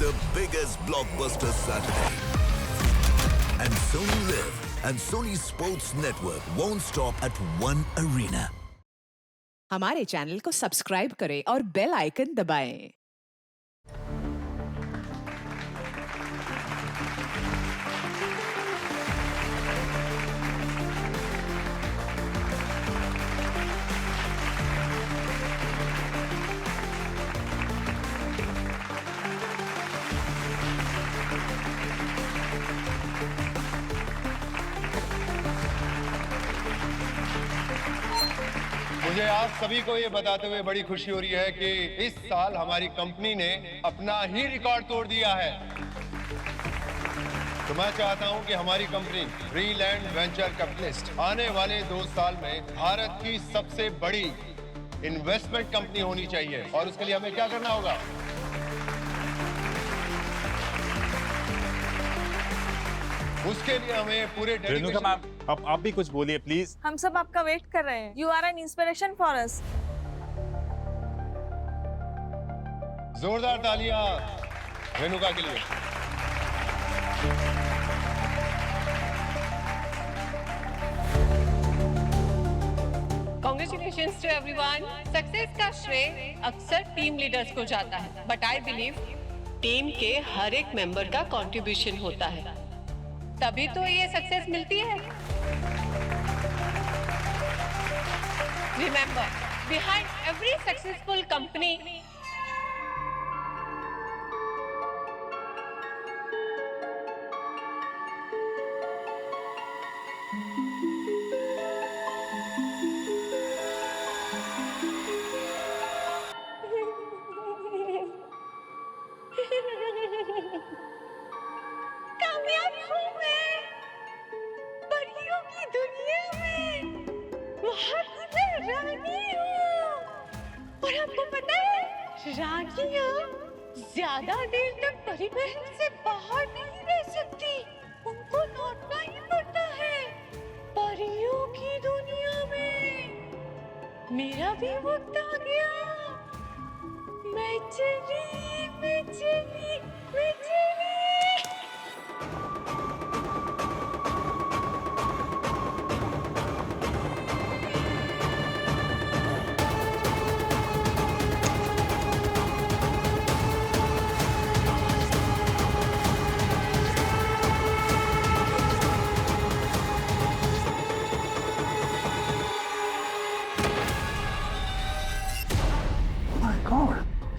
the biggest blockbuster Saturday. And Sony Live and Sony Sports Network won't stop at one arena. हमारे channel को subscribe करें और bell icon दबाएं। मुझे आप सभी को ये बताते हुए बड़ी खुशी हो रही है कि इस साल हमारी कंपनी ने अपना ही रिकॉर्ड तोड़ दिया है। तो मैं चाहता हूं कि हमारी कंपनी फ्रीलैंड वेंचर कैपिटलिस्ट आने वाले 2 साल में भारत की सबसे बड़ी इन्वेस्टमेंट कंपनी होनी चाहिए। और उसके लिए हमें क्या करना होगा? उसके लिए हमें पूरे रेणुका मैम, अब आप भी कुछ बोलिए प्लीज। हम सब आपका वेट कर रहे हैं। You are an inspiration for us. जोरदार तालियां रेणुका के लिए। Congratulations to everyone. सक्सेस का श्रेय अक्सर टीम लीडर्स को जाता है, बट आई बिलीव टीम के हर एक मेंबर का कंट्रीब्यूशन होता है, तभी तो ये सक्सेस मिलती है। Remember, behind every successful company कामयाब हूँ मैं परियों की दुनिया में, वहाँ मैं रानी हूँ। और आपको पता है, रानियाँ ज्यादा देर तक परिमहल से बाहर नहीं रह सकती, उनको लौटना ही पड़ता है परियों की दुनिया में। मेरा भी वक्त आ गया, मैं चली, मैं चली, मैं चली।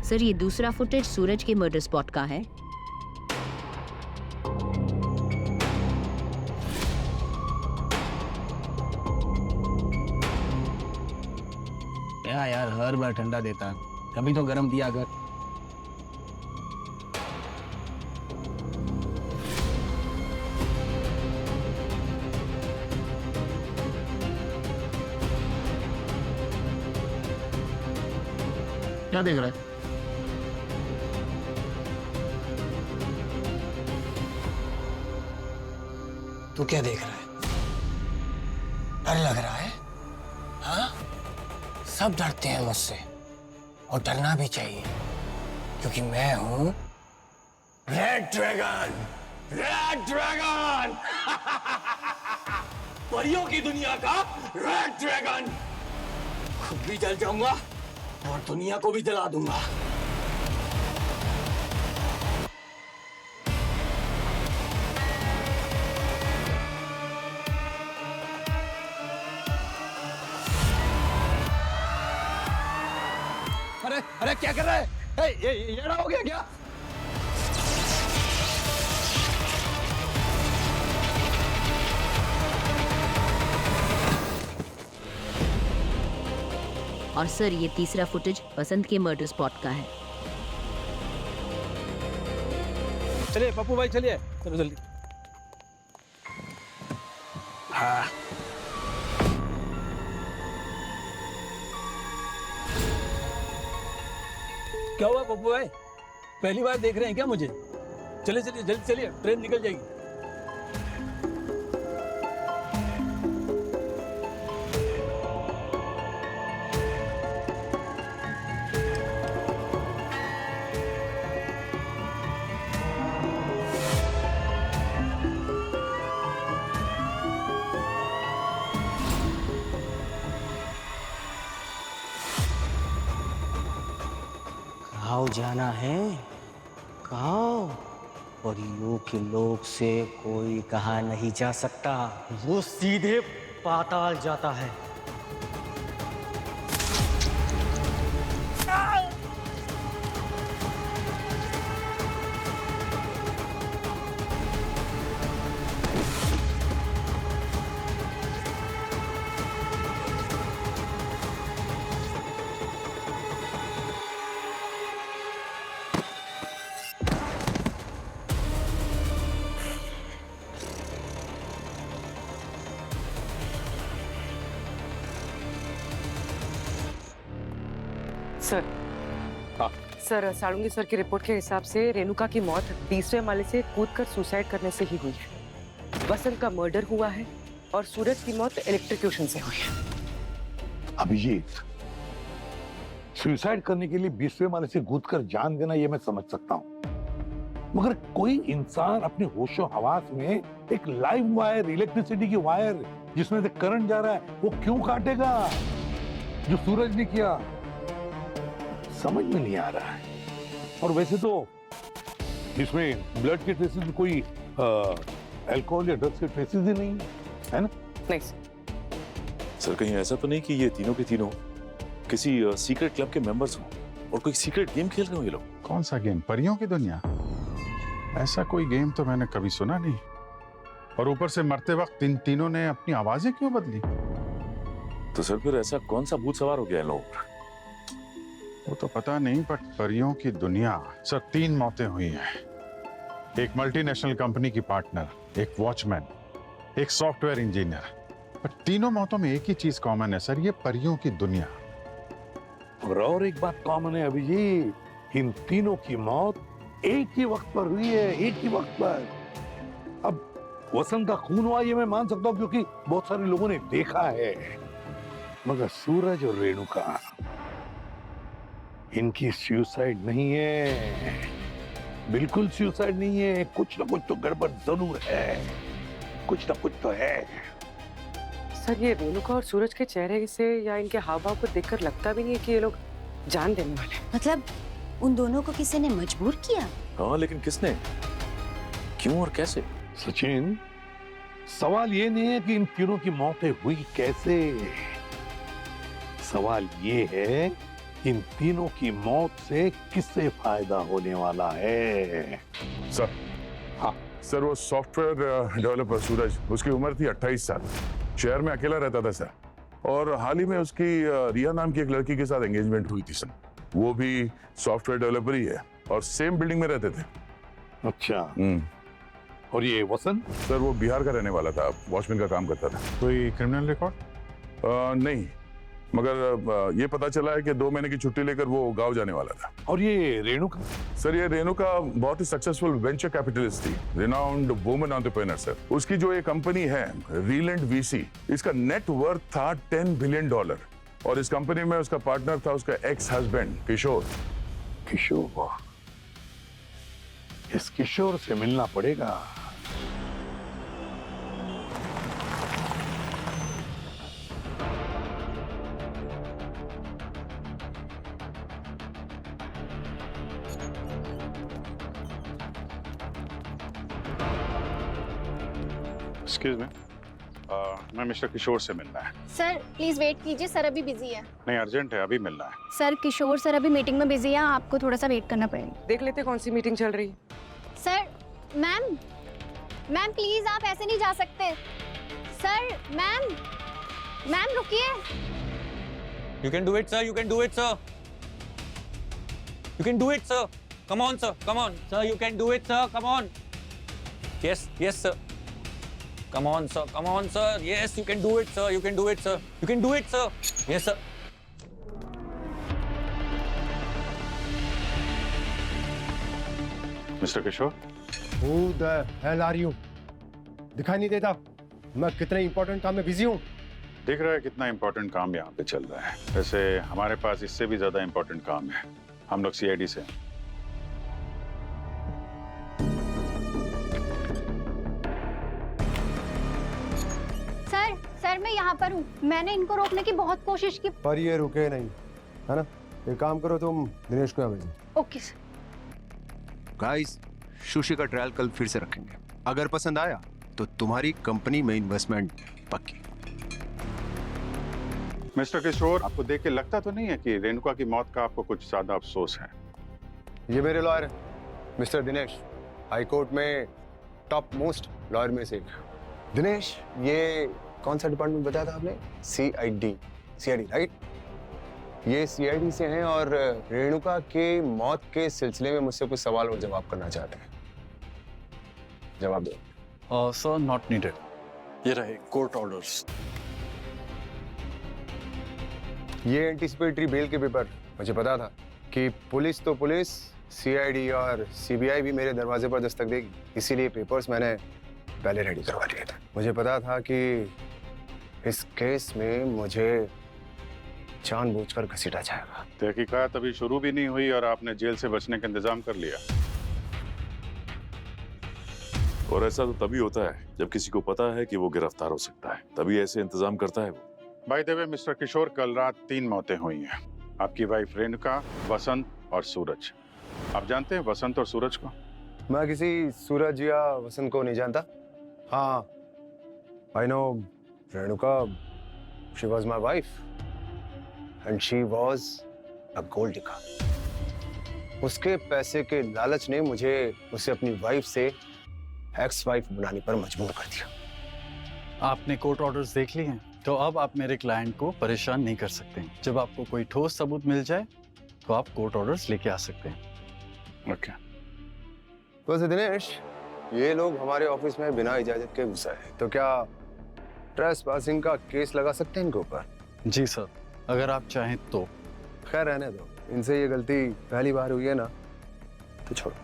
सर, ये दूसरा फुटेज सूरज के मर्डर स्पॉट का है। क्या यार, हर बार ठंडा देता है, कभी तो गर्म दिया कर। क्या देख रहा है? तू क्या देख रहा है? डर लग रहा है? हाँ? सब डरते हैं मुझसे, और डरना भी चाहिए, क्योंकि मैं हूं रेड ड्रैगन। रेड ड्रैगन परियों की दुनिया का रेड ड्रैगन। खुद भी जल जाऊंगा और दुनिया को भी जला दूंगा। अरे अरे, क्या कर रहा है? ये हो गया क्या? और सर, ये तीसरा फुटेज बसंत के मर्डर स्पॉट का है। चलिए पप्पू भाई, चलिए, चलो जल्दी। हाँ, क्या हुआ पप्पू भाई? पहली बार देख रहे हैं क्या मुझे? चलिए चलिए, जल्दी चलिए, ट्रेन निकल जाएगी। जाना है? कहाँ? परियों के लोक से कोई कहा नहीं जा सकता, वो सीधे पाताल जाता है। सर, सर साळुंगी सर की रिपोर्ट के हिसाब से रेणुका की मौत 20वें माले से कूदकर सुसाइड करने से ही हुई है। वसंत का मर्डर हुआ है और सूरज की मौत इलेक्ट्रोक्यूशन से हुई है। अभिजीत, सुसाइड करने के लिए 20वें माले से कूदकर जान देना ये मैं समझ सकता हूँ, मगर कोई इंसान अपने होशो हवास में एक लाइव वायर, इलेक्ट्रिसिटी की वायर जिसमें से करंट जा रहा है, वो क्यों काटेगा? जो सूरज ने किया समझ में नहीं आ रहा है। और वैसे तो इसमें ब्लड के ट्रेसेस में कोई अल्कोहल या ड्रग्स के ट्रेसेस ही नहीं है ना? नहीं सर, कहीं ऐसा तो नहीं कि ये तीनों के तीनों किसी सीक्रेट क्लब के मेंबर्स हों और कोई सीक्रेट गेम खेल रहे हो ये लोग? कौन सा गेम? परियों की दुनिया? ऐसा कोई गेम तो मैंने कभी सुना नहीं। और ऊपर से मरते वक्त इन तीनों ने अपनी आवाजें क्यों बदली? तो सर फिर ऐसा कौन सा भूत सवार हो गया है लोग? वो तो पता नहीं, बट परियों की दुनिया सर 3 मौतें हुई हैं। एक मल्टीनेशनल कंपनी की पार्टनर, एक वॉचमैन, एक सॉफ्टवेयर इंजीनियर। पर तीनों मौतों में एक ही चीज कॉमन है सर, ये परियों की दुनिया। और एक बात कॉमन है अभिजीत, इन तीनों की मौत एक ही वक्त पर हुई है, एक ही वक्त पर। अब वसंत का खून हुआ ये मैं मान सकता हूँ क्योंकि बहुत सारे लोगों ने देखा है, मगर सूरज और रेणुका, इनकी सुसाइड नहीं है, बिल्कुल सुसाइड नहीं है। कुछ ना कुछ तो गड़बड़ जरूर है, कुछ ना कुछ तो है। सर, ये रेणुका और सूरज के चेहरे से या इनके हाव भाव को देखकर लगता भी नहीं है कि ये लोग जान देने वाले। मतलब उन दोनों को किसी ने मजबूर किया? हाँ, लेकिन किसने, क्यों और कैसे? सचिन, सवाल ये नहीं है कि इन तीनों की मौतें हुई कैसे, सवाल ये है इन तीनों की मौत से किससे फायदा होने वाला है। सर, हाँ सर, वो सॉफ्टवेयर डेवलपर सूरज, उसकी उम्र थी 28 साल। शहर में अकेला रहता था सर, और हाल ही में उसकी रिया नाम की एक लड़की के साथ एंगेजमेंट हुई थी सर। वो भी सॉफ्टवेयर डेवलपर ही है और सेम बिल्डिंग में रहते थे। अच्छा। और ये वसंत? सर, वो बिहार का रहने वाला था, वॉचमैन का काम करता था। कोई क्रिमिनल रिकॉर्ड? नहीं, मगर ये पता चला है कि 2 महीने की छुट्टी लेकर वो गांव जाने वाला था। और ये रेणुका? सर, ये रेणुका बहुत ही सक्सेसफुल वेंचर कैपिटलिस्ट थी, रिनाउंड वुमन एंटरप्रेन्योर सर। उसकी जो ये कंपनी है रीलैंड वीसी, इसका नेट वर्थ था $10 बिलियन, और इस कंपनी में उसका पार्टनर था उसका एक्स हस्बैंड किशोर। किशोर? इस किशोर से मिलना पड़ेगा। एक्सक्यूज मी, मैं मिस्टर किशोर से मिलना है। सर प्लीज वेट कीजिए, सर अभी बिजी है। नहीं, अर्जेंट है, अभी मिलना है। सर किशोर सर अभी मीटिंग में बिजी है, आपको थोड़ा सा वेट करना पड़ेगा। देख लेते कौन सी मीटिंग चल रही है। सर मैम, मैम प्लीज आप ऐसे नहीं जा सकते। सर मैम, मैम रुकिए। You can do it, sir. You can do it, sir. You can do it, sir. Come on, sir. Come on, sir. You can do it, sir. Come on. Yes, yes, sir. Come on, sir. Come on, sir. Yes, you can do it, sir. You can do it, sir. You can do it, sir. Yes, sir. Mister Kishore? Who the hell are you? दिखाई नहीं देता मैं कितने important काम में busy हूँ। दिख रहा है कितना इंपॉर्टेंट काम यहाँ पे चल रहा है। वैसे हमारे पास इससे भी ज्यादा इंपॉर्टेंट काम है, हम लोग सीआईडी से। सर, सर मैं यहाँ पर हूँ, मैंने इनको रोकने की बहुत कोशिश की पर ये रुके नहीं, है ना? एक काम करो तुम दिनेश को यहाँ भेजो। Okay sir. गाइस, सुशी का ट्रायल कल फिर से रखेंगे। अगर पसंद आया तो तुम्हारी कंपनी में इन्वेस्टमेंट पक्की। मिस्टर किशोर, आपको देख के लगता तो नहीं है कि रेणुका की मौत का आपको कुछ ज्यादा अफसोस है? ये मेरे lawyer mister Dinesh, high court में टॉप मोस्ट लॉयर में से एक। दिनेश, ये कौन सा डिपार्टमेंट बताया था आपने? CID right? ये सीआईडी से हैं और रेणुका के मौत के सिलसिले में मुझसे कुछ सवाल और जवाब करना चाहते हैं। जवाब दो। Sir, not needed. ये रहे कोर्ट ऑर्डर्स। ये एंटीसिपेटरी बेल के पेपर। मुझे पता था कि पुलिस तो पुलिस, सीआईडी और सीबीआई भी मेरे दरवाजे पर दस्तक देगी, इसीलिए पेपर्स मैंने पहले रेडी करवा लिए थे। मुझे पता था कि इस केस में मुझे जानबूझकर घसीटा जाएगा। तहकीकात अभी शुरू भी नहीं हुई और आपने जेल से बचने का इंतजाम कर लिया। और ऐसा तो तभी होता है जब किसी को पता है कि वो गिरफ्तार हो सकता है, तभी ऐसे इंतजाम करता है वो। बाय द वे मिस्टर किशोर, कल रात 3 मौतें हुई हैं। आपकी वाइफ रेणुका, वसंत और सूरज। आप जानते हैं वसंत और सूरज को? मैं किसी सूरज या वसंत को नहीं जानता। हाँ, I know Renuka, she was my wife and she was a gold digger. उसके पैसे के लालच ने मुझे उसे अपनी वाइफ से एक्स वाइफ बनाने पर मजबूर कर दिया। आपने कोर्ट ऑर्डर्स देख लिए हैं, तो अब आप मेरे क्लाइंट को परेशान नहीं कर सकते हैं। जब आपको कोई ठोस सबूत मिल जाए तो आप कोर्ट ऑर्डर्स लेके आ सकते हैं। ओके। वैसे दिनेश, ये लोग हमारे ऑफिस में बिना इजाजत के घुसा है, तो क्या ट्रेसपासिंग का केस लगा सकते हैं इनके ऊपर? जी सर, अगर आप चाहें तो। खैर रहने दो, इनसे ये गलती पहली बार हुई है ना, तो छोड़ो।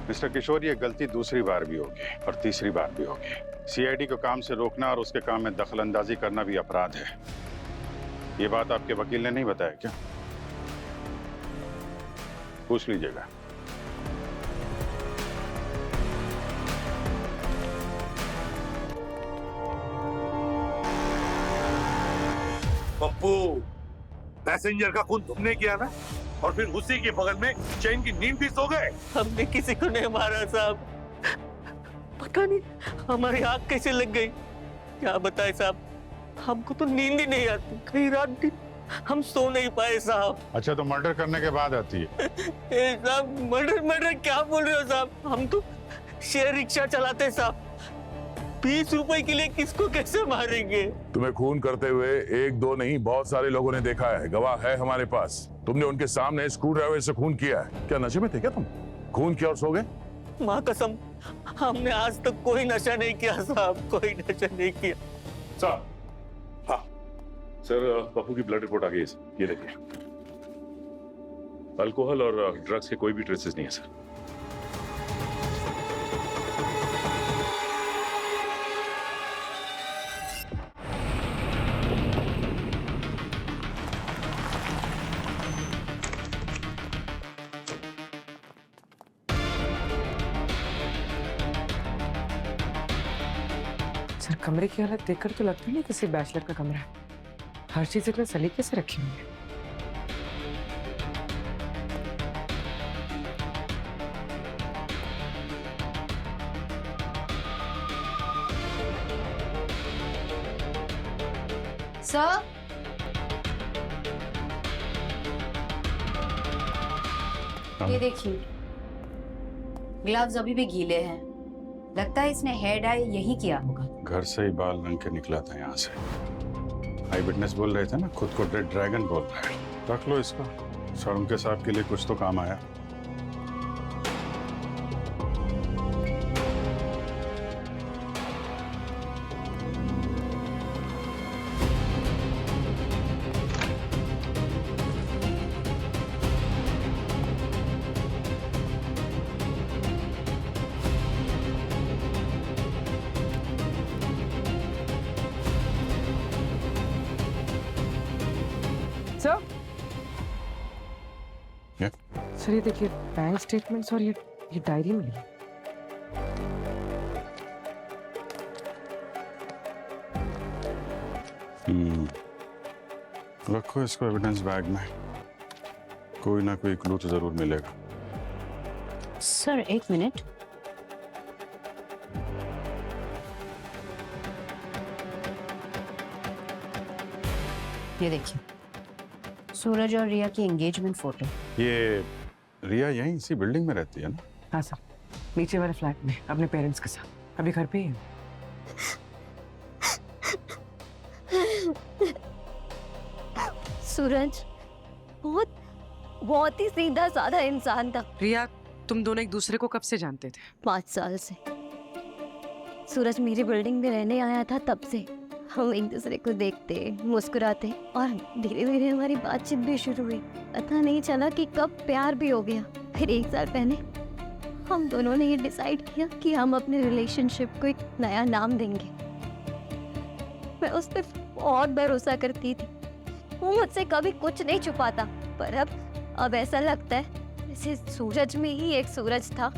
मिस्टर किशोर, ये गलती दूसरी बार भी होगी और तीसरी बार भी होगी। सीआईडी को काम से रोकना और उसके काम में दखल अंदाजी करना भी अपराध है। ये बात आपके वकील ने नहीं बताया क्या? पूछ लीजिएगा। पप्पू, पैसेंजर का खून तुमने किया ना, और फिर उसी के बगल में चैन की नींद भी सो गए। हमने किसी को नहीं मारा साहब, पता नहीं हमारी आग कैसे लग गई। क्या बताए साहब, हमको तो नींद ही नहीं आती, कई रात दिन हम सो नहीं पाए साहब। अच्छा, तो मर्डर करने के बाद आती है? साहब, मर्डर क्या बोल रहे हो साहब? हम तो शेयर रिक्शा चलाते साहब, 20 रुपए के लिए किसको कैसे मारेंगे? तुम्हें खून करते हुए 1-2 नहीं, बहुत सारे लोगों ने देखा है, गवाह है हमारे पास। तुमने उनके सामने स्क्रू ड्राइवर से खून किया है। क्या नशे में थे क्या तुम? खून किया और सो गए? माँ कसम, हमने आज तक कोई नशा नहीं किया साहब, कोई नशा नहीं किया साहब। हाँ सर, पप्पू की ब्लड रिपोर्ट आ गई है, ये देखिए। अल्कोहल और ड्रग्स के कोई भी ट्रेसेस नहीं है सर। सर, कमरे की हालत देखकर तो लगता नहीं किसी बैचलर का कमरा है। हर चीज इतने सलीके से रखी हुई है। सर, ये देखिए, ग्लव्स अभी भी गीले हैं। लगता है इसने हेयर डाई यही किया होगा। घर से ही बाल रंग के निकला था यहाँ से। आई विटनेस बोल रहे थे ना, खुद को रेड ड्रैगन बोल रहा है। रख लो इसको, सर के साहब के लिए कुछ तो काम आया। सर, ये देखिए, बैंक स्टेटमेंट्स और ये डायरी मिली। रखो इसको एविडेंस बैग में। कोई ना कोई क्लू तो जरूर मिलेगा। सर एक मिनट। ये देखिए, सूरज और रिया की एंगेजमेंट फोटो। ये रिया यहीं इसी बिल्डिंग में रहती है ना? हाँ सर, नीचे वाले फ्लैट में अपने पेरेंट्स के साथ। अभी घर पे ही है। सूरज बहुत ही सीधा साधा इंसान था। रिया, तुम दोनों एक दूसरे को कब से जानते थे? 5 साल से। सूरज मेरी बिल्डिंग में रहने आया था, तब से हम एक दूसरे को देखते, मुस्कुराते और धीरे धीरे हमारी बातचीत भी शुरू हुई। पता नहीं चला कि कब प्यार भी हो गया। फिर 1 साल पहले हम दोनों ने ये डिसाइड किया कि हम अपने रिलेशनशिप को एक नया नाम देंगे। मैं उस पर बहुत भरोसा करती थी, वो मुझसे कभी कुछ नहीं छुपाता। पर अब ऐसा लगता है जैसे सूरज में ही एक सूरज था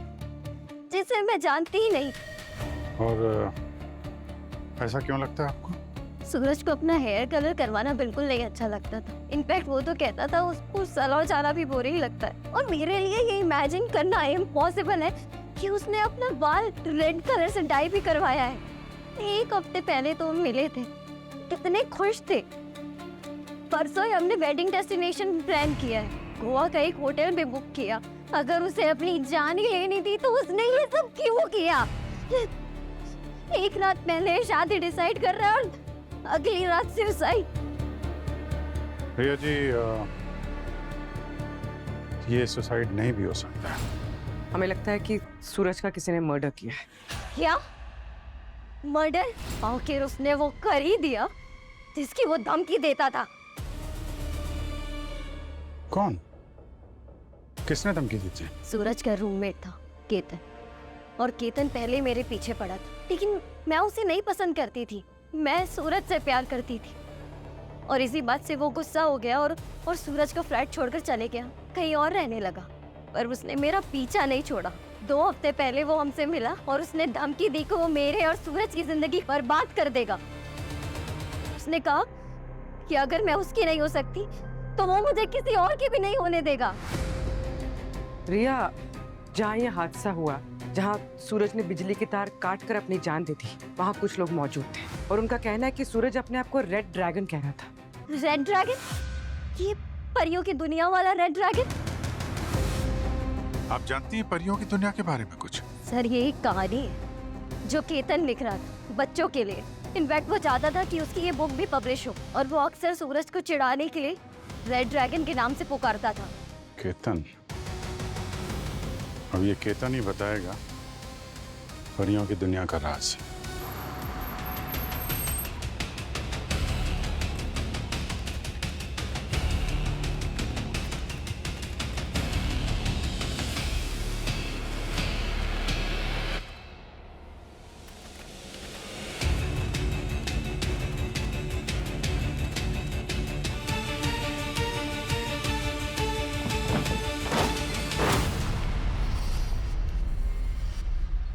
जिसे मैं जानती ही नहीं। और ऐसा क्यों लगता है आपको? सूरज को अपना हेयर कलर करवाना बिल्कुल नहीं अच्छा लगता था। इनफैक्ट वो तो कहता था उसको सैलून जाना भी बोरिंग लगता है। और मेरे लिए ये इमेजिन करना इम्पॉसिबल है कि उसने अपना बाल रेड कलर से डाई भी करवाया है। 1 हफ्ते पहले तो हम मिले थे, कितने खुश थे। परसों ही हमने वेडिंग डेस्टिनेशन प्लान किया है, गोवा का एक होटल में बुक किया। अगर उसे अपनी जान ही लेनी थी तो उसने ये सब क्यों किया? 1 रात पहले शादी डिसाइड कर रहा है और अगली रात सुसाइड। रिया जी, ये सुसाइड नहीं भी हो सकता है। हमें लगता है कि सूरज का किसी ने मर्डर किया है। क्या मर्डर? आखिर उसने वो कर ही दिया जिसकी वो धमकी देता था। कौन? किसने धमकी दी थी? सूरज का रूममेट था केतन, और केतन पहले मेरे पीछे पड़ा था, लेकिन मैं उसे नहीं पसंद करती थी। मैं सूरज से प्यार करती थी और इसी बात से वो गुस्सा हो गया और सूरज का फ्लैट छोड़कर चले गया, कहीं और रहने लगा। पर उसने मेरा पीछा नहीं छोड़ा। 2 हफ्ते पहले वो हमसे मिला और उसने धमकी दी कि वो मेरे और सूरज की जिंदगी बर्बाद कर देगा। उसने कहा कि अगर मैं उसकी नहीं हो सकती तो वो मुझे किसी और की भी नहीं होने देगा। रिया, जहाँ ये हादसा हुआ, जहाँ सूरज ने बिजली की तार काट कर अपनी जान दी थी, वहाँ कुछ लोग मौजूद थे और उनका कहना है कि सूरज अपने आप को रेड ड्रैगन कह रहा था। Red dragon? ये परियों की दुनिया वाला रेड ड्रैगन? आप जानती हैं परियों की दुनिया के बारे में कुछ? सर, ये एक कहानी है जो केतन लिख रहा था बच्चों के लिए। इनफैक्ट वो चाहता था कि उसकी ये बुक भी पब्लिश हो और वो अक्सर सूरज को चिढ़ाने के लिए रेड ड्रैगन के नाम से पुकारता था। केतन? अब ये केतन ही बताएगा परियों की दुनिया का राज।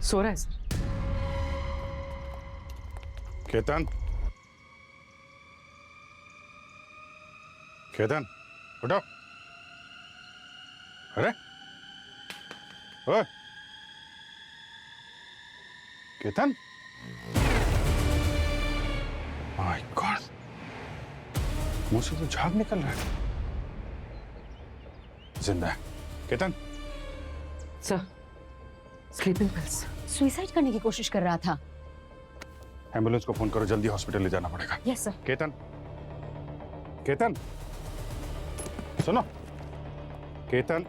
सो रहा है सर। केतन, केतन उठो। अरे ओए केतन, माय गॉड, मुंह से तो झाग निकल रहा है। जिंदा है Ketan? Sir, sleeping pills. Suicide करने की कोशिश कर रहा था। एम्बुलेंस को फोन करो, जल्दी हॉस्पिटल ले जाना पड़ेगा। Yes sir. केतन, केतन सुनो, केतन,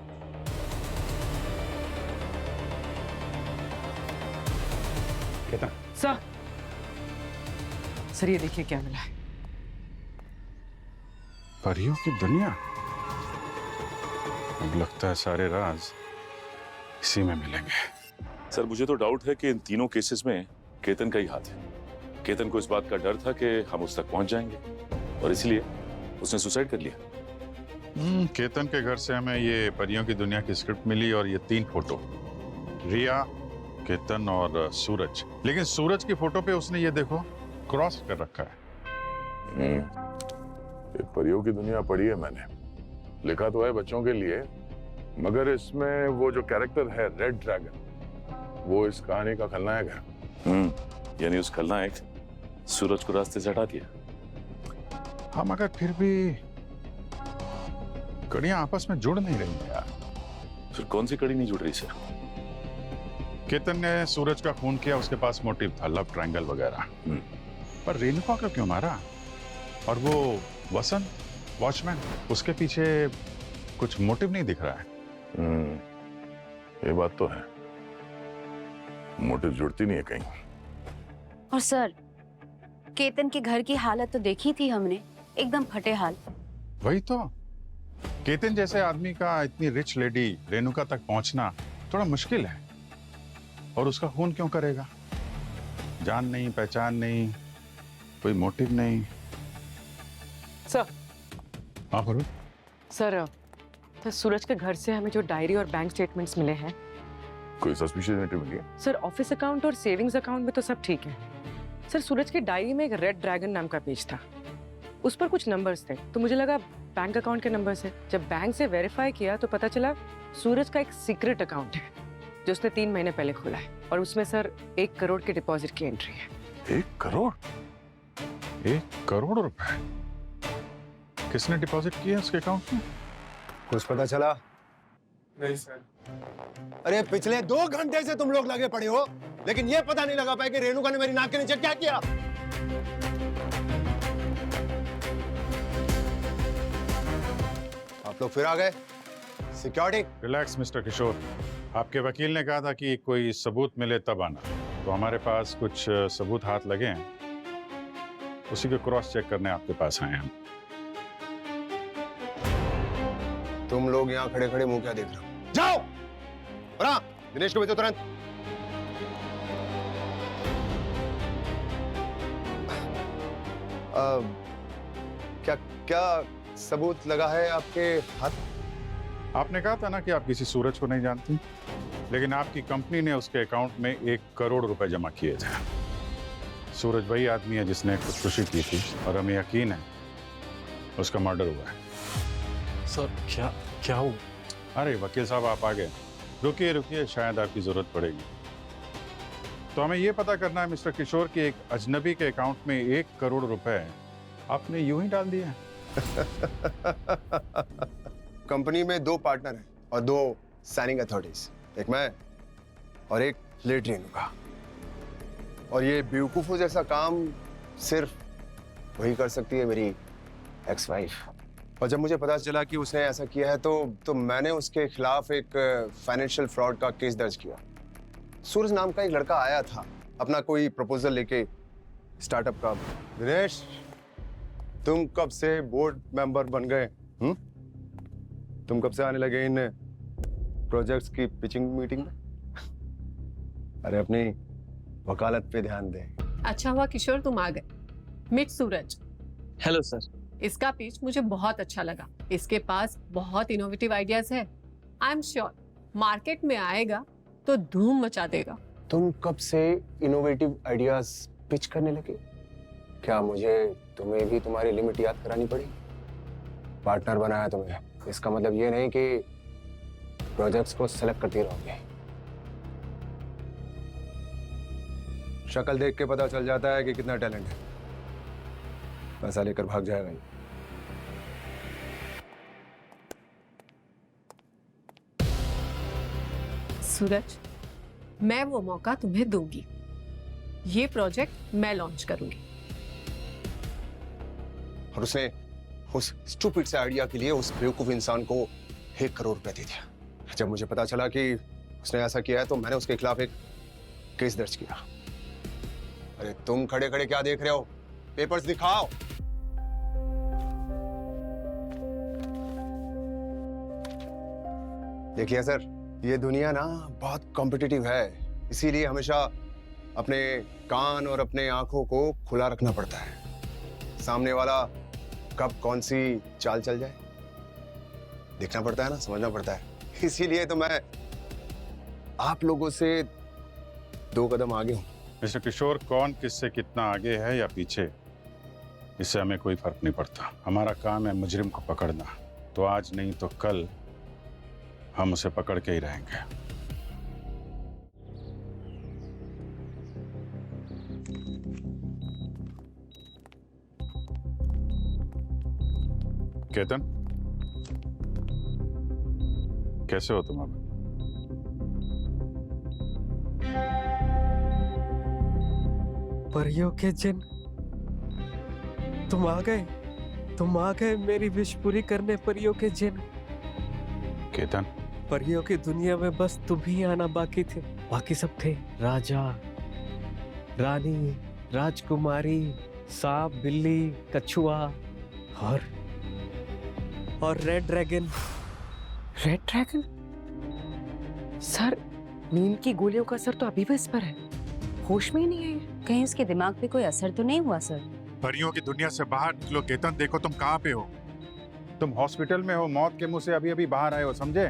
केतन। सर, सर ये देखिए क्या मिला है। परियों की दुनिया। अब लगता है सारे राज इसी में मिलेंगे। सर, मुझे तो डाउट है कि इन तीनों केसेस में केतन का ही हाथ है। केतन को इस बात का डर था कि हम उस तक पहुंच जाएंगे और इसलिए उसने सुसाइड कर लिया। केतन के घर से हमें ये परियों की दुनिया की स्क्रिप्ट मिली और ये 3 फोटो, रिया, केतन और सूरज। लेकिन सूरज की फोटो पे उसने ये देखो क्रॉस कर रखा है। ये परियों की दुनिया पढ़ी है मैंने। लिखा तो है बच्चों के लिए, मगर इसमें वो जो कैरेक्टर है रेड ड्रैगन, वो इस कहानी का खलनायक है। यानी उस खलनायक सूरज को रास्ते से हटा दिया। हाँ, मगर फिर भी कड़ियां आपस में जुड़ नहीं रही हैं यार। फिर कौन सी कड़ी नहीं जुड़ रही सर? केतन ने सूरज का खून किया, उसके पास मोटिव था, लव ट्रायंगल वगैरह। पर रेणुका को क्यों मारा? और वो वसंत वॉचमैन, उसके पीछे कुछ मोटिव नहीं दिख रहा है। ये बात तो है, मोटिव जुड़ती नहीं है कहीं। और सर, केतन के घर की हालत तो देखी थी हमने, एकदम फटे हाल। वही तो, केतन जैसे आदमी का इतनी रिच लेडी रेणुका तक पहुंचना थोड़ा मुश्किल है। और उसका खून क्यों करेगा? जान नहीं, पहचान नहीं, कोई मोटिव नहीं। सर। हाँ फरूक। सर, तो सूरज के घर से हमें जो डायरी और बैंक स्टेटमेंट्स मिले हैं, कोई सस्पिशियस एंट्री मिली है? सर ऑफिस अकाउंट और सेविंग्स अकाउंट में तो सब ठीक है। सर सूरज की डायरी में एक रेड ड्रैगन नाम का पेज था, उस पर कुछ नंबर्स थे, तो मुझे लगा बैंक अकाउंट के नंबर्स है। जब बैंक से वेरीफाई किया तो पता चला सूरज का एक सीक्रेट अकाउंट है जो उसने 3 महीने पहले खोला है, और उसमें सर 1 करोड़ के डिपॉजिट की एंट्री है। 1 करोड़? 1 करोड़ रुपए किसने डिपॉजिट किया उसके अकाउंट में? कुछ पता चला? नहीं सर। अरे पिछले 2 घंटे से तुम लोग लगे पड़े हो, लेकिन ये पता नहीं लगा पाए कि रेणुका ने मेरी नाक के नीचे क्या किया। आप लोग फिर आ गए? सिक्योरिटी? रिलैक्स मिस्टर किशोर, आपके वकील ने कहा था कि कोई सबूत मिले तब आना, तो हमारे पास कुछ सबूत हाथ लगे हैं, उसी को क्रॉस चेक करने आपके पास आए हैं। तुम लोग यहाँ खड़े खड़े मुंह क्या देख रहे हो? जाओ और हाँ, दिनेश को भेजो तुरंत। क्या क्या सबूत लगा है आपके हाथ? आपने कहा था ना कि आप किसी सूरज को नहीं जानती, लेकिन आपकी कंपनी ने उसके अकाउंट में 1 करोड़ रुपए जमा किए थे। सूरज वही आदमी है जिसने खुदकुशी की थी, और हमें यकीन है उसका मर्डर हुआ है। सर क्या हो? अरे वकील साहब आप आ गए, रुकिए रुकिए, शायद आपकी जरूरत पड़ेगी। तो हमें यह पता करना है मिस्टर किशोर कि एक अजनबी के अकाउंट में 1 करोड़ रुपए आपने यूं ही डाल दिए हैं। कंपनी में 2 पार्टनर हैं और 2 साइनिंग अथॉरिटीज, एक मैं और एक लेडी रेणुका। और ये बेवकूफों जैसा काम सिर्फ वही कर सकती है, मेरी एक्स वाइफ। और जब मुझे पता चला कि उसने ऐसा किया है तो मैंने उसके खिलाफ एक फाइनेंशियल फ्रॉड का केस दर्ज किया। सूरज नाम का एक लड़का आया था अपना कोई प्रपोजल लेके स्टार्टअप का। दिनेश, तुम कब से बोर्ड मेंबर बन गए? तुम कब से आने लगे इन प्रोजेक्ट्स की पिचिंग मीटिंग में? अरे अपनी वकालत पे ध्यान दें। अच्छा हुआ किशोर तुम आ गए। मीट सूरज। Hello sir. इसका पिच मुझे बहुत अच्छा लगा, इसके पास बहुत इनोवेटिव आइडियाज है। आई एम श्योर मार्केट में आएगा तो धूम मचा देगा। तुम कब से इनोवेटिव आइडियाज पिच करने लगे? क्या मुझे तुम्हें भी तुम्हारी लिमिट याद करानी पड़ी? पार्टनर बनाया तुम्हें, इसका मतलब ये नहीं कि प्रोजेक्ट्स को सेलेक्ट करती रहोगे। शक्ल देख के पता चल जाता है कि कितना टैलेंट है, पैसा लेकर भाग जाएगा ये। सूरज, मैं वो मौका तुम्हें दूंगी। ये प्रोजेक्ट मैं लॉन्च करूंगी। और उसने उस स्टूपिड से आइडिया के लिए उस बेवकूफ इंसान को 1 करोड़ रुपए दे दिया। जब मुझे पता चला कि उसने ऐसा किया है तो मैंने उसके खिलाफ एक केस दर्ज किया। अरे तुम खड़े खड़े क्या देख रहे हो? पेपर्स दिखाओ। देखिए सर, ये दुनिया ना बहुत कॉम्पिटिटिव है, इसीलिए हमेशा अपने कान और अपने आंखों को खुला रखना पड़ता है। सामने वाला कब कौन सी चाल चल जाए देखना पड़ता है ना, समझना पड़ता है। इसीलिए तो मैं आप लोगों से 2 कदम आगे हूं। मिस्टर किशोर, कौन किससे कितना आगे है या पीछे, इससे हमें कोई फर्क नहीं पड़ता। हमारा काम है मुजरिम को पकड़ना, तो आज नहीं तो कल हम उसे पकड़ के ही रहेंगे। केतन, कैसे हो तुम अब? परियों के जिन, तुम आ गए मेरी विश पूरी करने। परियों के जिन, केतन, परियों की दुनिया में बस तुम ही आना बाकी थे। बाकी सब थे, राजा, रानी, राजकुमारी, सांप, बिल्ली, कछुआ और red dragon. Red dragon? Sir, नींद की गोलियों का असर तो अभी भी इस पर है, होश में ही नहीं है। कहीं उसके दिमाग पे कोई असर तो नहीं हुआ सर? परियों की दुनिया से बाहर निकलो केतन। देखो तुम कहाँ पे हो। तुम हॉस्पिटल में हो, मौत के मुंह से अभी अभी बाहर आए हो, समझे?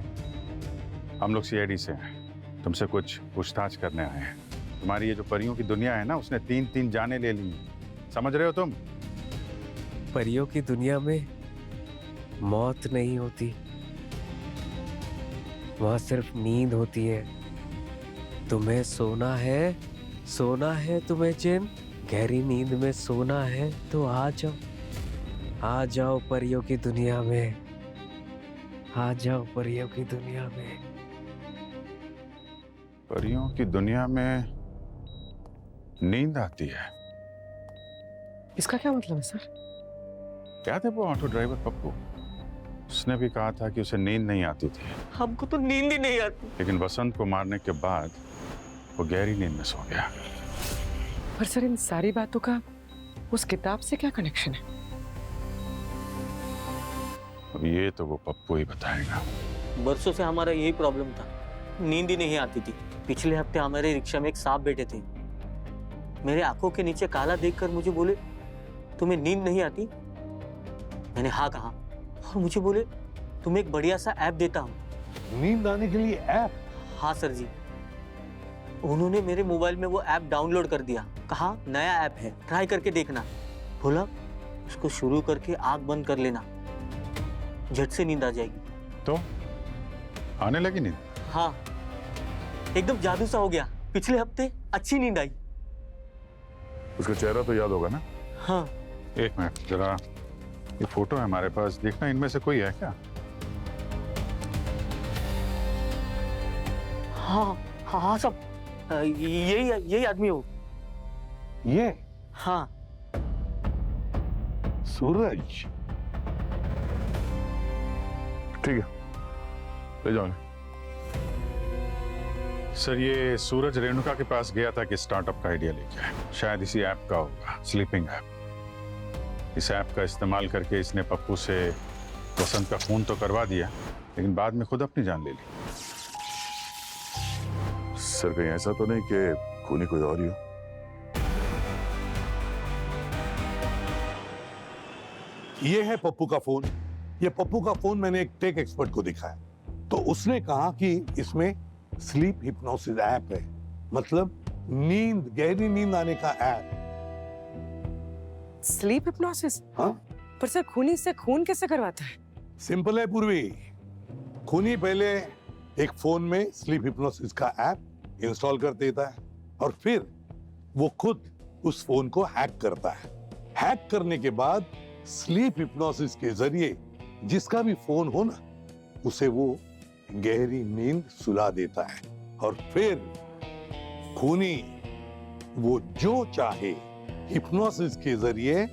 हम लोग सीआईडी से हैं, तुमसे कुछ पूछताछ करने आए हैं। तुम्हारी ये जो परियों की दुनिया है ना, उसने 3-3 जाने ले ली, समझ रहे हो तुम? परियों की दुनिया में मौत नहीं होती, वहां सिर्फ नींद होती है। तुम्हें सोना है तुम्हें जिन, गहरी नींद में सोना है तो आ जाओ परियों की दुनिया में, आ जाओ परियों की दुनिया में। परियों की दुनिया में नींद आती है? इसका क्या मतलब है सर? क्या थे वो ऑटो ड्राइवर पप्पू, उसने भी कहा था कि उसे नींद नहीं आती थी। हमको तो नींद ही नहीं आती। लेकिन वसंत को मारने के बाद वो गहरी नींद में सो गया। पर सर, इन सारी बातों का उस किताब से क्या कनेक्शन है? अब ये तो वो पप्पू ही बताएगा। बरसों से हमारा यही प्रॉब्लम था, नींद ही नहीं आती थी। पिछले हफ्ते हमारे रिक्शा में एक सांप बैठे थे, मेरे आंखों के नीचे काला देखकर मुझे बोले, तुम्हें नींद नहीं आती? मैंने हाँ कहा और मुझे बोले, तुम्हें एक बढ़िया सा ऐप देता हूँ। नींद आने के लिए ऐप? हाँ सर जी, उन्होंने मेरे मोबाइल में वो ऐप डाउनलोड कर दिया, कहा नया ऐप है, ट्राई करके देखना। बोला उसको शुरू करके आंख बंद कर लेना, झट से नींद आ जाएगी। तो आने लगी नींद? हाँ, एकदम जादू सा हो गया। पिछले हफ्ते अच्छी नींद आई। उसका चेहरा तो याद होगा ना? हाँ। एक मिनट जरा, ये फोटो है हमारे पास, देखना इनमें से कोई है क्या? हाँ सब यही आदमी हो। ये? हाँ। सूरज? ठीक है, ले जाओ। सर, ये सूरज रेणुका के पास गया था कि स्टार्टअप का आइडिया लेके आए, शायद इसी ऐप का होगा, स्लीपिंग ऐप। इस ऐप का इस्तेमाल करके इसने पप्पू से वसंत का खून तो करवा दिया, लेकिन बाद में खुद अपनी जान ले ली। सर, कहीं ऐसा तो नहीं कि खूनी कोई और ही हो? ये है पप्पू का फोन। ये पप्पू का फोन मैंने एक टेक एक्सपर्ट को दिखाया, तो उसने कहा कि इसमें स्लीप हिप्नोसिस ऐप है, मतलब नींद, गहरी नींद आने का ऐप। Sleep hypnosis? हाँ। पर सर, खूनी से खून कैसे करवाता है? सिंपल है पूर्वी। खूनी पहले एक फोन में स्लीप हिप्नोसिस का ऐप इंस्टॉल कर देता है और फिर वो खुद उस फोन को हैक करता है। हैक करने के बाद स्लीप हिप्नोसिस के जरिए जिसका भी फोन हो ना, उसे वो गहरी नींद सुला देता है और फिर खूनी वो जो चाहे हिप्नोसिस के जरिए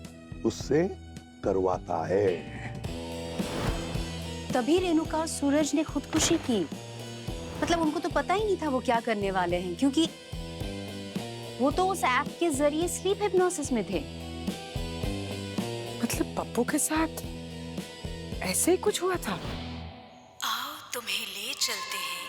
उससे करवाता है। तभी रेणुका और सूरज ने खुदकुशी की। मतलब उनको तो पता ही नहीं था वो क्या करने वाले हैं, क्योंकि वो तो उस ऐप के जरिए स्लीप हिप्नोसिस में थे। मतलब पप्पू के साथ ऐसे ही कुछ हुआ था? आओ तुम्हें ले चलते हैं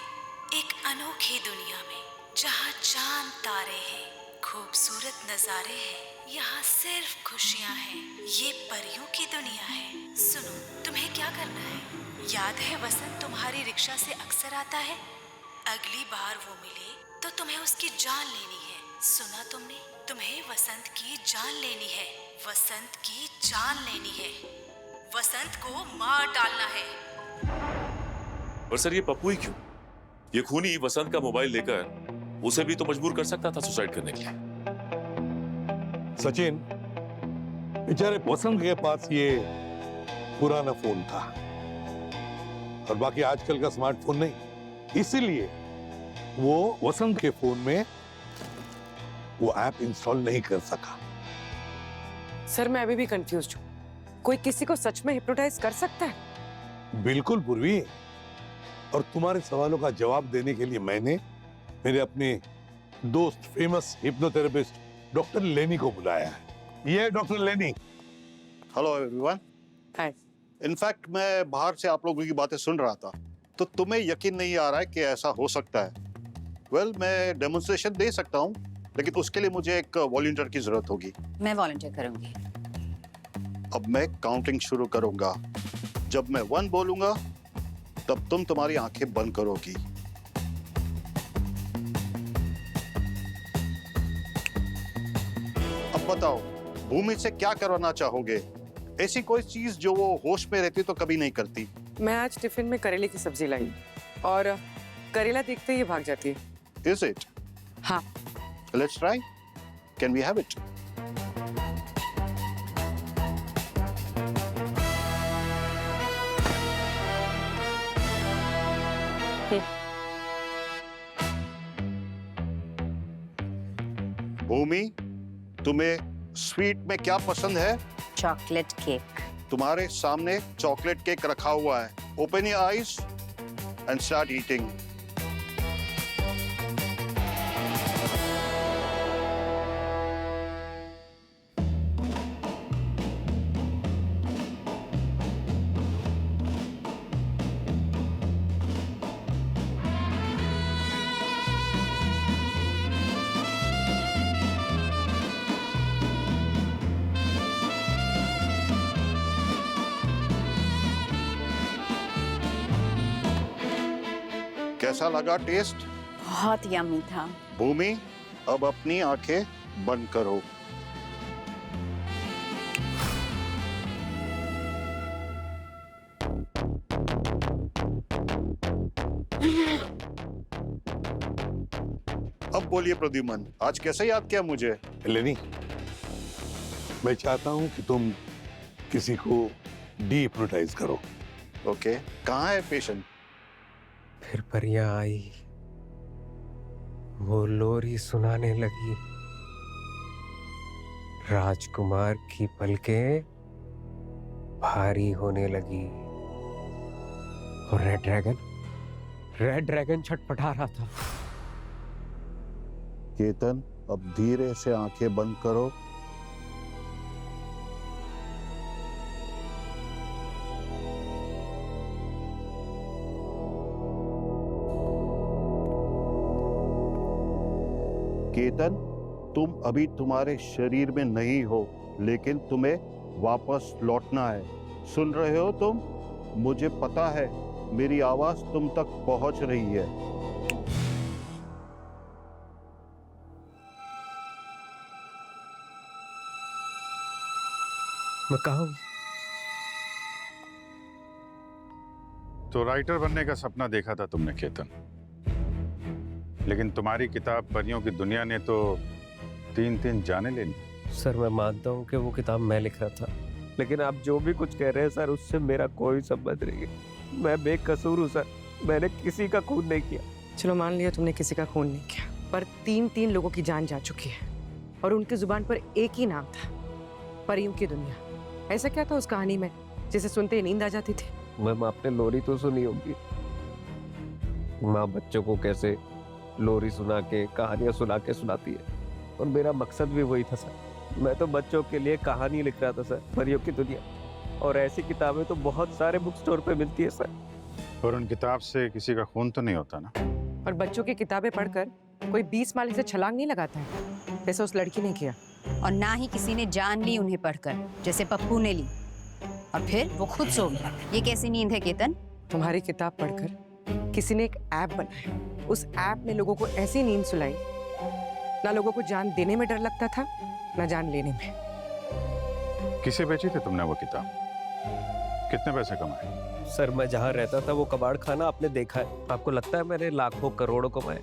एक अनोखी दुनिया में, जहाँ चांद तारे हैं, खूबसूरत नजारे हैं, यहाँ सिर्फ खुशियाँ हैं। ये परियों की दुनिया है। सुनो, तुम्हें क्या करना है? याद है वसंत तुम्हारी रिक्शा से अक्सर आता है? अगली बार वो मिले तो तुम्हें उसकी जान लेनी है। सुना तुमने? तुम्हें वसंत की जान लेनी है। वसंत की जान लेनी है। वसंत को मार डालना है। पर सर ये पप्पू ही क्यों? ये खूनी वसंत का मोबाइल लेकर उसे भी तो मजबूर कर सकता था सुसाइड करने के लिए। सचिन, बेचारे वसंत के पास ये पुराना फोन था और बाकी आजकल का स्मार्टफोन नहीं, इसीलिए वो वसंत के फोन में वो ऐप इंस्टॉल नहीं कर सका। सर मैं अभी भी कंफ्यूज्ड हूँ। कोई किसी को सच में हिप्नोटाइज कर सकता है? बिल्कुल पूर्वी, और तुम्हारे सवालों का जवाब देने के लिए मैंने मेरे अपने दोस्त फेमस हिप्नोथेरेपिस्ट डॉक्टर लेनी को बुलाया है। ये डॉक्टर लेनी। Hello everyone. हाय। इनफैक्ट मैं बाहर से आप लोगों की बातें सुन रहा था, तो तुम्हें यकीन नहीं आ रहा है कि ऐसा हो सकता है। वेल, मैं डेमोन्स्ट्रेशन दे सकता हूँ, लेकिन उसके लिए मुझे एक वॉलंटियर की जरूरत होगी। मैं वॉलंटियर करूंगी। अब मैं काउंटिंग शुरू करूंगा। जब मैं 1 बोलूंगा तब तुम तुम्हारी आंखें बंद करोगी। अब बताओ, भूमि से क्या करवाना चाहोगे? ऐसी कोई चीज जो वो होश में रहती तो कभी नहीं करती। मैं आज टिफिन में करेले की सब्जी लाई और करेला देखते ही भाग जाती है। Is it? हाँ। Let's try. Can we have it? भूमि, तुम्हें स्वीट में क्या पसंद है? Chocolate cake. तुम्हारे सामने चॉकलेट केक रखा हुआ है। Open your eyes and start eating. कैसा लगा टेस्ट? बहुत यम्मी था। भूमि, अब अपनी आंखें बंद करो। अब बोलिए प्रद्युमन, आज कैसे याद किया मुझे? लेनी, मैं चाहता हूं कि तुम किसी को डी-हिप्नोटाइज करो। ओके, कहाँ है पेशेंट? फिर परियां आई, वो लोरी सुनाने लगी। राजकुमार की पलकें भारी होने लगी और रेड ड्रैगन छटपटा रहा था। केतन, अब धीरे से आंखें बंद करो। केतन, तुम अभी तुम्हारे शरीर में नहीं हो, लेकिन तुम्हें वापस लौटना है। सुन रहे हो तुम? मुझे पता है मेरी आवाज तुम तक पहुंच रही है। मैं कहा हूं? तो राइटर बनने का सपना देखा था तुमने केतन, लेकिन तुम्हारी किताब परियों की दुनिया ने तो 3-3 जाने ले ली। सर मैं मानता हूँ कि वो किताब मैं लिख रहा था, लेकिन आप जो भी कुछ कह रहे हैं सर, उससे मेरा कोई संबंध नहीं है। मैं बेकसूर हूँ सर, मैंने किसी का खून नहीं किया। चलो मान लिया तुमने किसी का खून नहीं किया, पर 3 लोगों की जान जा चुकी है और उनकी जुबान पर एक ही नाम था, परियों की दुनिया। ऐसा क्या था उस कहानी में जिसे सुनते ही नींद आ जाती थी? मैम आपने लोरी तो सुनी होगी, माँ बच्चों को कैसे लोरी सुना के कहानियां सुना के सुनाती है, और मेरा मकसद भी वही था सर। मैं तो बच्चों के लिए कहानी लिख रहा था सर, परियों की दुनिया, और ऐसी किताबें तो बहुत सारे बुक स्टोर पे मिलती है सर। और उन किताब से किसी का खून तो नहीं होता ना? और बच्चों की किताबें पढ़कर कोई 20 माली से छलांग नहीं लगाता है, जैसे उस लड़की ने किया। और ना ही किसी ने जान ली उन्हें पढ़कर, जैसे पप्पू ने ली, और फिर वो खुद सो गया। ये कैसी नींद है केतन? तुम्हारी किताब पढ़कर किसी ने एक ऐप बनाया, उस ऐप ने लोगों को ऐसी नींद सुलाई, ना लोगों को जान देने में डर लगता था, ना जान लेने में। किसे बेची थी तुमने वो किताब? कितने पैसे कमाए? सर मैं जहाँ रहता था वो कबाड़ खाना आपने देखा है। आपको लगता है मैंने लाखों करोड़ों कमाए?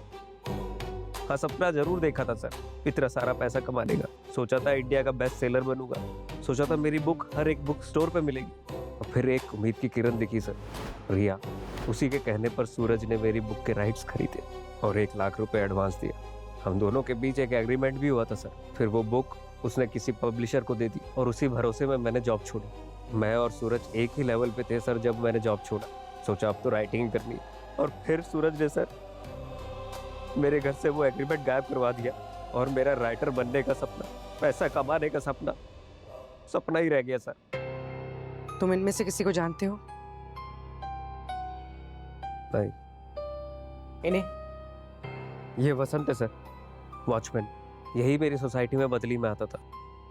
हाँ, सपना जरूर देखा था सर, इतना सारा पैसा कमाने का। सोचा था इंडिया का बेस्ट सेलर बनूंगा, सोचा था मेरी बुक हर एक बुक स्टोर पे मिलेगी। और फिर एक उम्मीद की किरण दिखी सर, रिया। उसी के कहने पर सूरज ने मेरी बुक के राइट्स खरीदे और 1 लाख रुपए एडवांस दिया। हम दोनों के बीच एक एग्रीमेंट भी हुआ था सर। फिर वो बुक उसने किसी पब्लिशर को दे दी और उसी भरोसे में मैंने जॉब छोड़ी। मैं और सूरज एक ही लेवल पे थे सर जब मैंने जॉब छोड़ा। सोचा अब तो राइटिंग ही करनी है। और फिर सूरज ने सर मेरे घर से वो एग्रीमेंट गायब करवा दिया और मेरा राइटर बनने का सपना, पैसा कमाने का सपना, सपना ही रह गया सर। तुम इनमें से किसी को जानते हो? नहीं। इन्हें? ये वसंत है सर, वॉचमैन। यही मेरी सोसाइटी में बदली में आता था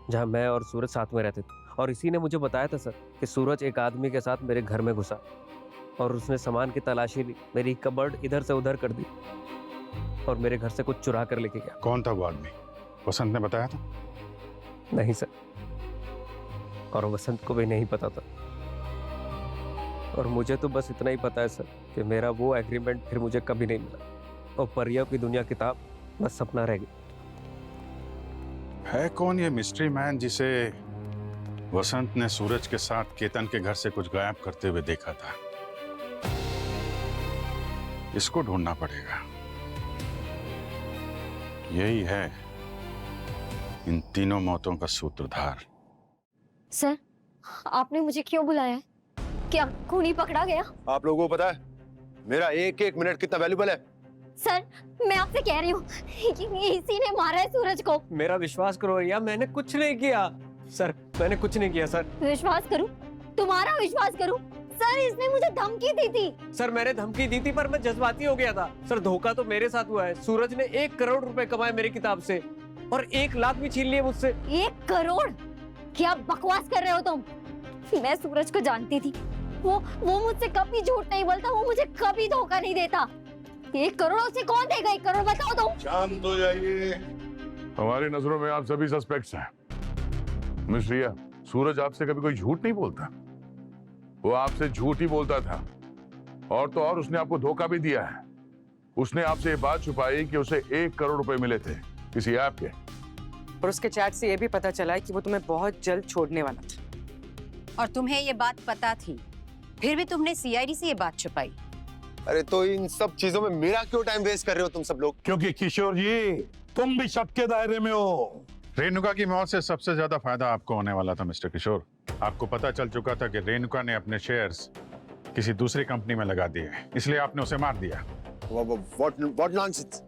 जहाँ मैं और सूरज साथ में रहते थे। और इसी ने मुझे बताया था सर कि सूरज एक आदमी के साथ मेरे घर में घुसा और उसने सामान की तलाशी ली, मेरी कबर्ड इधर से उधर कर दी और मेरे घर से कुछ चुरा कर लेके गया। कौन था वो आदमी? वसंत ने बताया था? नहीं सर, और वसंत को भी नहीं पता था। और मुझे तो बस इतना ही पता है सर कि मेरा वो एग्रीमेंट फिर मुझे कभी नहीं मिला और परियों की दुनिया किताब बस सपना रह गई। है कौन ये मिस्ट्री मैन जिसे वसंत ने सूरज के साथ केतन के घर से कुछ गायब करते हुए देखा था? इसको ढूंढना पड़ेगा। यही है इन तीनों मौतों का सूत्रधार। सर, आपने मुझे क्यों बुलाया? क्या खूनी पकड़ा गया? आप लोगों को पता है मेरा एक एक मिनट कितना वैल्यूबल है? सर, मैं आपसे कह रही हूँ इसी ने मारा है सूरज को। मेरा विश्वास करो रिया, मैंने कुछ नहीं किया सर, मैंने कुछ नहीं किया सर। विश्वास करूं? तुम्हारा विश्वास करूं? सर, इसने मुझे धमकी दी थी। सर मैंने धमकी दी थी पर मैं जज्बाती हो गया था सर। धोखा तो मेरे साथ हुआ है। सूरज ने 1 करोड़ रुपए कमाए मेरी किताब से और 1 लाख भी छीन लिए मुझसे। 1 करोड़? क्या बकवास कर रहे हो तुम? मैं सूरज को जानती थी। वो मुझसे कभी झूठ नहीं बोलता, वो मुझे कभी धोखा नहीं देता। 1 करोड़ उसे कौन देगा? 1 करोड़ बताओ तुम। शांत हो जाइए। हमारी नजरों में आप सभी सस्पेक्ट्स हैं। मिस रिया, सूरज आपसे कभी कोई झूठ नहीं बोलता। वो आपसे झूठ ही बोलता था। और तो और उसने आपको धोखा भी दिया है। उसने आपसे ये बात छुपाई कि उसे 1 करोड़ रुपए मिले थे किसी ऐप के। और उसके चैट से ये भी पता चला है कि वो तुम्हें बहुत जल्द छोड़ने वाला था। और तुम्हें ये बात पता थी, फिर भी तुमने सीआईडी से ये बात छुपाई। अरे तो इन सब चीजों में मेरा क्यों टाइम वेस्ट कर रहे हो तुम सब लोग? क्योंकि किशोर जी तुम भी शक के दायरे में हो। रेणुका की मौत से सबसे ज्यादा फायदा आपको होने वाला था मिस्टर किशोर। आपको पता चल चुका था कि रेणुका ने अपने शेयर्स किसी दूसरी कंपनी में लगा दिए, इसलिए आपने उसे मार दिया। What nonsense?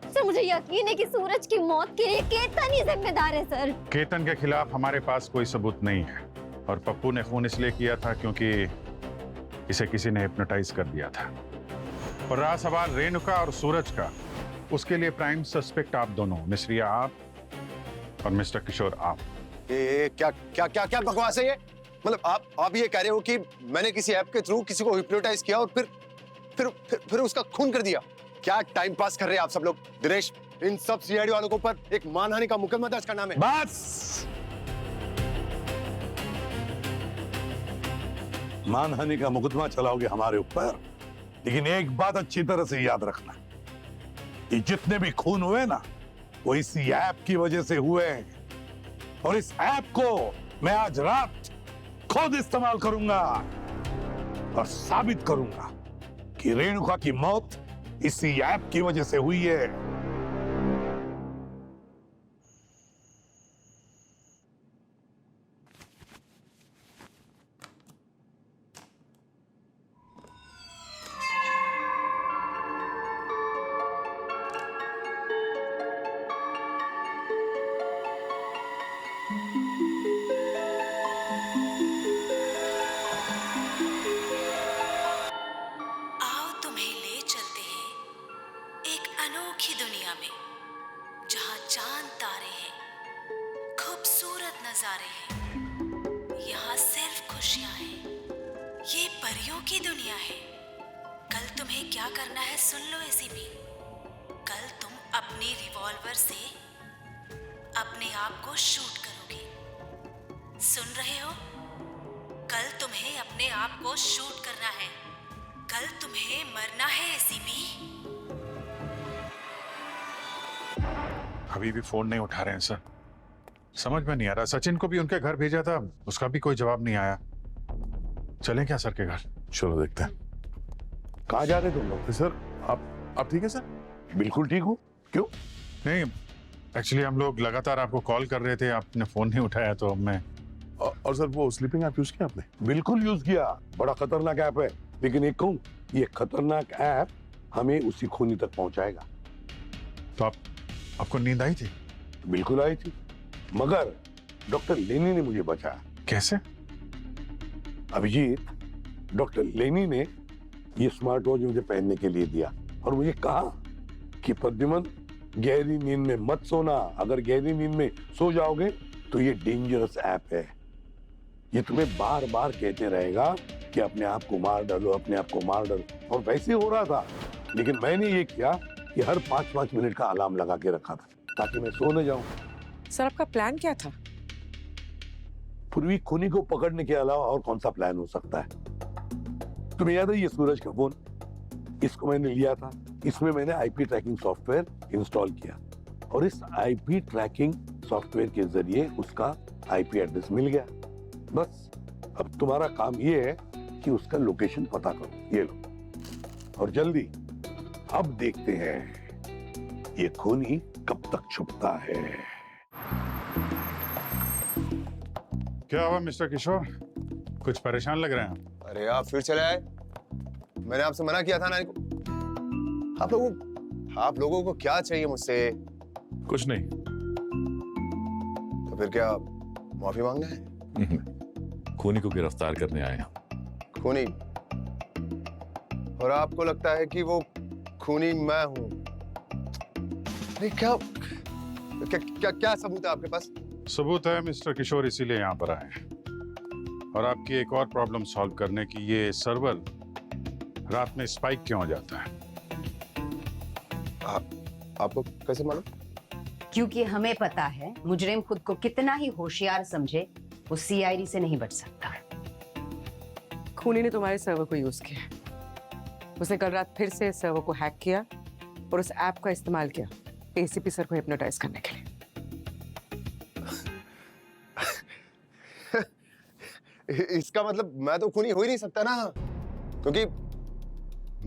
सर, मुझे यकीन है कि सूरज की मौत के लिए केतन ही जिम्मेदार है सर। केतन के खिलाफ हमारे पास कोई सबूत नहीं है और पप्पू ने खून इसलिए किया था क्योंकि इसे किसी ने हिप्नोटाइज कर दिया था। और रहा सवाल रेणुका और सूरज का, उसके लिए प्राइम सस्पेक्ट आप दोनों, मिस रिया आप और मिस्टर किशोर आप। क्या बकवास है ये? मतलब आप ये कह रहे हो कि मैंने किसी ऐप के थ्रू किसी को हिप्नोटाइज किया और फिर उसका खून कर दिया? क्या टाइम पास कर रहे हैं आप सब लोग? दिनेश, इन सब सीआईडी वालों के ऊपर एक मानहानि का मुकदमा दर्ज करना है। बस मानहानि का मुकदमा चलाओगे हमारे ऊपर, लेकिन एक बात अच्छी तरह से याद रखना, ये जितने भी खून हुए ना वो इसी ऐप की वजह से हुए हैं। और इस ऐप को मैं आज रात खुद इस्तेमाल करूंगा और साबित करूंगा कि रेणुका की मौत इसी ऐप की वजह से हुई है। अनोखी दुनिया में जहां चांद तारे हैं, खूबसूरत नजारे हैं, यहाँ सिर्फ खुशियां हैं। ये परियों की दुनिया है। कल तुम्हें क्या करना है सुन लो एसीपी। कल तुम अपनी रिवॉल्वर से अपने आप को शूट करोगे। सुन रहे हो? कल तुम्हें अपने आप को शूट करना है, कल तुम्हें मरना है एसीपी। अभी भी फोन नहीं उठा रहे हैं सर। समझ में नहीं आ रहा। सचिन को भी उनके घर भेजा था, उसका भी कोई जवाब नहीं आया। चलें क्या सर के घर? चलो देखते हैं। कहाँ जा रहे तुम लोग? सर आप ठीक है सर? बिल्कुल ठीक हूँ। क्यों? नहीं, एक्चुअली हम लोग लगातार आपको कॉल कर रहे थे, आपने फोन नहीं उठाया तो मैं। और सर वो स्लीपिंग ऐप यूज किया आपने? बिल्कुल यूज किया। बड़ा खतरनाक ऐप है, लेकिन एक कहूँ, ये खतरनाक ऐप हमें उसी खूनी तक पहुंचाएगा। तो आपको नींद आई थी? बिल्कुल आई थी, मगर डॉक्टर लेनी ने मुझे बचाया। कैसे? अभिजीत, डॉक्टर लेनी ने ये स्मार्ट वॉच मुझे पहनने के लिए दिया और मुझे कहा कि प्रद्युमन, गहरी नींद में मत सोना। अगर गहरी नींद में सो जाओगे तो ये डेंजरस ऐप है। ये तुम्हें बार बार कहते रहेगा कि अपने आप को मार डालो, अपने आप को मार डालो। और वैसे हो रहा था, लेकिन मैंने ये किया कि हर 5-5 मिनट का अलार्म लगा के रखा था ताकि मैं सो न जाऊं। सर आपका प्लान क्या था? पूर्वी खूनी को पकड़ने के अलावा और कौन सा प्लान हो सकता है? तुम्हें याद है ये सूरज का फोन? इसको मैंने लिया था, इसमें मैंने आईपी ट्रैकिंग सॉफ्टवेयर इंस्टॉल किया और इस आईपी ट्रैकिंग सॉफ्टवेयर के जरिए उसका आईपी एड्रेस मिल गया। बस अब तुम्हारा काम ये है कि उसका लोकेशन पता करो। ये लो, और जल्दी। अब देखते हैं ये खूनी कब तक छुपता है। क्या हुआ मिस्टर किशोर, कुछ परेशान लग रहे हैं? अरे आप फिर चले आए। मैंने आपसे मना किया था ना इनको। आप लोगों को क्या चाहिए मुझसे? कुछ नहीं। तो फिर क्या माफी मांगना है? खूनी को गिरफ्तार करने आए हैं। खूनी? और आपको लगता है कि वो खूनी मैं हूं? नहीं, क्या क्या क्या, क्या सबूत है आपके पास? सबूत है मिस्टर किशोर, इसीलिए यहाँ पर आए हैं। और आपकी एक और प्रॉब्लम सॉल्व करने की, ये सर्वर रात में स्पाइक क्यों हो जाता है? आपको कैसे मालूम? क्योंकि हमें पता है मुजरिम खुद को कितना ही होशियार समझे, वो सीआईडी से नहीं बच सकता। खूनी ने तुम्हारे सर्वर को यूज किया। उसने कल रात फिर से सर्वर को हैक किया और उस ऐप का इस्तेमाल किया एसीपी सर को हिप्नोटाइज करने के लिए। इसका मतलब मैं तो खूनी हो ही नहीं सकता ना, क्योंकि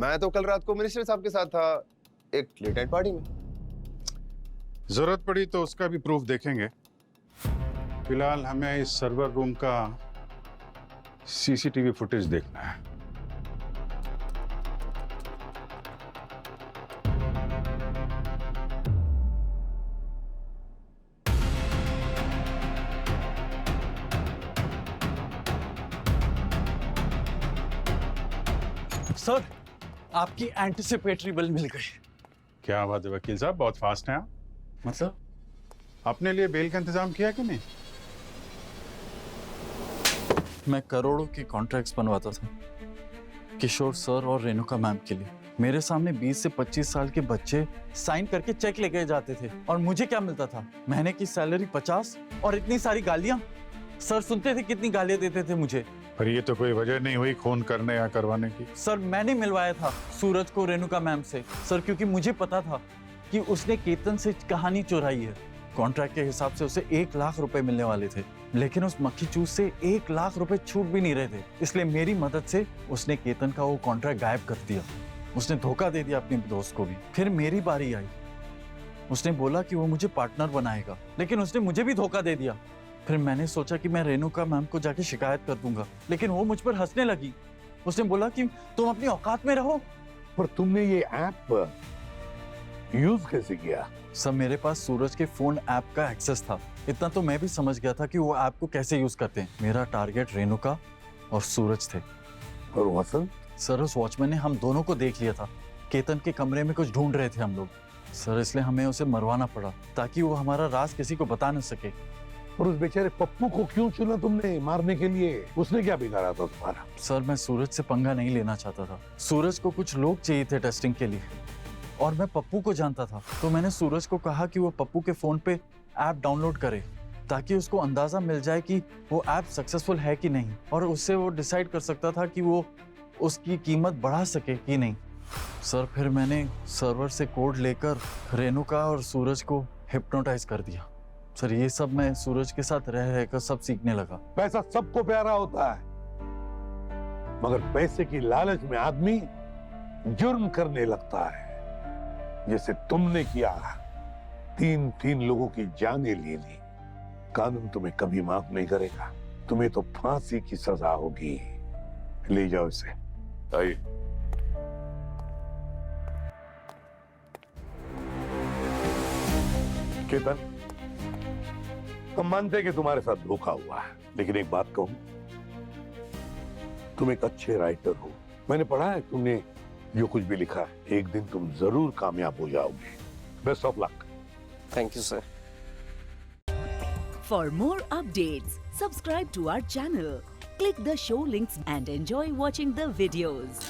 मैं तो कल रात को मिनिस्टर साहब के साथ था एक लेट नाइट पार्टी में। जरूरत पड़ी तो उसका भी प्रूफ देखेंगे। फिलहाल हमें इस सर्वर रूम का सीसीटीवी फुटेज देखना है। सर, आपकी एंटिसिपेटरी बिल मिल गई। क्या बात है वकील साहब, बहुत फास्ट हैं आप। मतलब? अपने लिए बेल का इंतजाम किया कि नहीं? मैं करोड़ों के कॉन्ट्रैक्ट्स बनवाता था किशोर सर और रेणुका मैम के लिए। मेरे सामने 20 से 25 साल के बच्चे साइन करके चेक लेके जाते थे और मुझे क्या मिलता था? महीने की सैलरी 50 और इतनी सारी गालियां। सर सुनते थे कितनी गालियां देते थे मुझे। पर ये तो कोई वजह नहीं हुई खून करने या करवाने की। सर मैंने मिलवाया था सूरज को रेणुका मैम से सर, क्योंकि मुझे पता था कि उसने केतन से कहानी चुराई है। कॉन्ट्रैक्ट के हिसाब से उसे 1 लाख रुपए मिलने वाले थे, लेकिन उस मक्खी चूस से 1 लाख रुपए छूट भी नहीं रहे थे। इसलिए मेरी मदद से उसने केतन का वो कॉन्ट्रैक्ट गायब कर दिया। उसने धोखा दे दिया अपने दोस्त को भी। फिर मेरी बारी आई, उसने बोला कि वो मुझे पार्टनर बनाएगा, लेकिन उसने मुझे भी धोखा दे दिया। फिर मैंने सोचा कि मैं रेणुका मैम को जाके शिकायत कर दूंगा, लेकिन वो मुझ पर हंसने लगी। उसने बोला कि तुम अपनी औकात में रहो। पर तुमने ये ऐप यूज कैसे किया? सर मेरे पास सूरज के फोन ऐप का एक्सेस था। इतना तो मैं भी समझ गया था कि वो ऐप को कैसे यूज करते हैं। मेरा टारगेट रेणुका और सूरज थे। और वसंत? सर उस वॉचमैन ने हम दोनों को देख लिया था। केतन के कमरे में कुछ ढूंढ रहे थे हम लोग। सर इसलिए हमें उसे मरवाना पड़ा ताकि वो हमारा राज किसी को बता न सके। और उस बेचारे पप्पू को क्यों चुना तुमने मारने के लिए? उसने क्या बिगाड़ा था तुम्हारा? सर मैं सूरज से पंगा नहीं लेना चाहता था। सूरज को कुछ लोग चाहिए थे टेस्टिंग के लिए और मैं पप्पू को जानता था, तो मैंने सूरज को कहा कि वो पप्पू के फोन पे ऐप डाउनलोड करे ताकि उसको अंदाजा मिल जाए कि वो ऐप सक्सेसफुल है कि नहीं, और उससे वो डिसाइड कर सकता था कि वो उसकी कीमत बढ़ा सके कि नहीं। सर फिर मैंने सर्वर से कोड लेकर रेणुका और सूरज को हिप्नोटाइज कर दिया। सर ये सब मैं सूरज के साथ रह रहकर सब सीखने लगा। पैसा सबको प्यारा होता है, मगर पैसे की लालच में आदमी जुर्म करने लगता है, जैसे तुमने किया। 3 लोगों की जानें ले ली। कानून तुम्हें कभी माफ नहीं करेगा, तुम्हें तो फांसी की सजा होगी। ले जाओ इसे। आइए। केतन, हम मानते हैं कि तुम्हारे साथ धोखा हुआ है, लेकिन एक बात कहूं, तुम एक अच्छे राइटर हो। मैंने पढ़ा है तुमने जो कुछ भी लिखा है, एक दिन तुम जरूर कामयाब हो जाओगे। Best of luck. Thank you sir. For more updates, subscribe to our channel, click the show links and enjoy watching the videos.